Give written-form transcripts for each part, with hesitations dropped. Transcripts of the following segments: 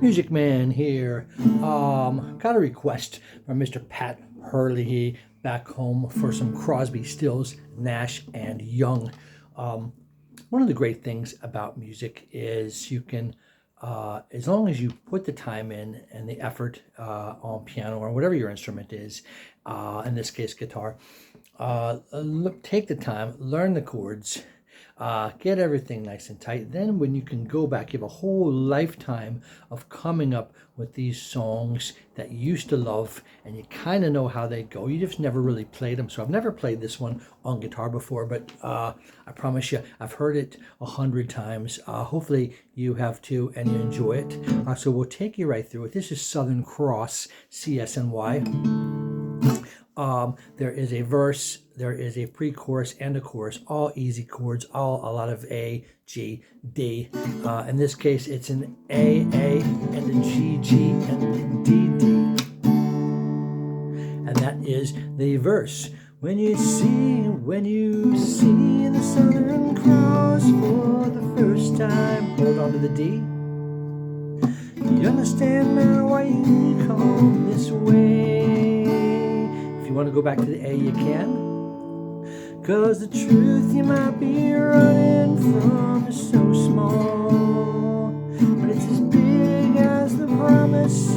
Music Man here. Got a request from Mr. Pat Hurley back home for some Crosby, Stills, Nash and Young. One of the great things about music is you can, as long as you put the time in and the effort on piano or whatever your instrument is, in this case guitar, take the time, learn the chords, get everything nice and tight. Then when you can go back, you have a whole lifetime of coming up with these songs that you used to love, and you kind of know how they go. You just never really played them. So I've never played this one on guitar before, but I promise you, I've heard it 100 times. Hopefully you have too, and you enjoy it. So we'll take you right through it. This is Southern Cross, CSNY. There is a verse, there is a pre-chorus and a chorus, all easy chords, all a lot of A, G, D. In this case, it's an A, and a G, G, and D, D. And that is the verse. When you see the Southern Cross for the first time, hold on to the D. You understand now why you come this way. If you want to go back to the A, you can. 'Cause the truth you might be running from is so small, but it's as big as the promise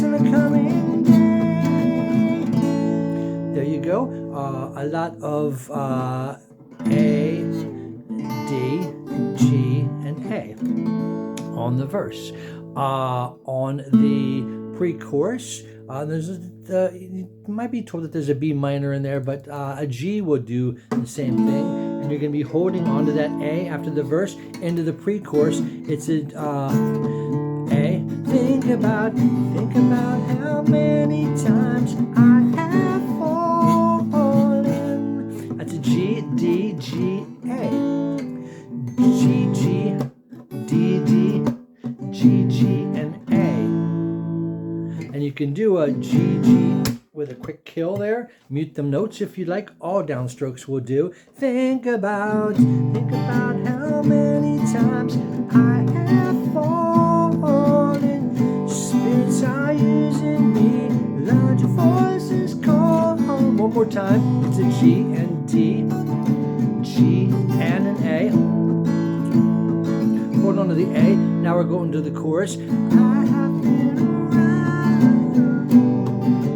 in the coming day. There you go. A lot of A, D, G, and A on the verse. On the pre-chorus, you might be told that there's a B minor in there, but a G will do the same thing. And you're going to be holding onto that A after the verse into the pre-chorus. It's a A. Think about how many times I have fallen. That's a G, D, G, A. G, G, D, D, G, G, and A. And you can do a G, G with a quick kill there. Mute them notes if you like. All downstrokes will do. Think about how many times I have fallen. Spirits are using me. Larger voices call home. One more time. It's a G and D, G and an A. Hold on to the A. Now we're going to the chorus. I have been around the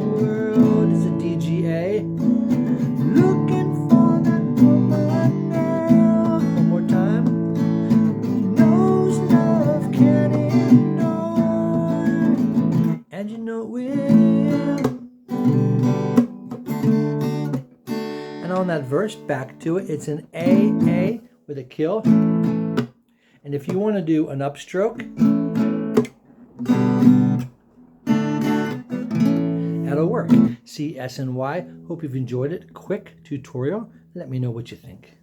world. It's a D, G, A. Looking for that woman now. One more time. Knows love can ignore, and you know it will. And on that verse, back to it. It's an A with a kill. And if you want to do an upstroke, that'll work. CSNY. Hope you've enjoyed it. Quick tutorial. Let me know what you think.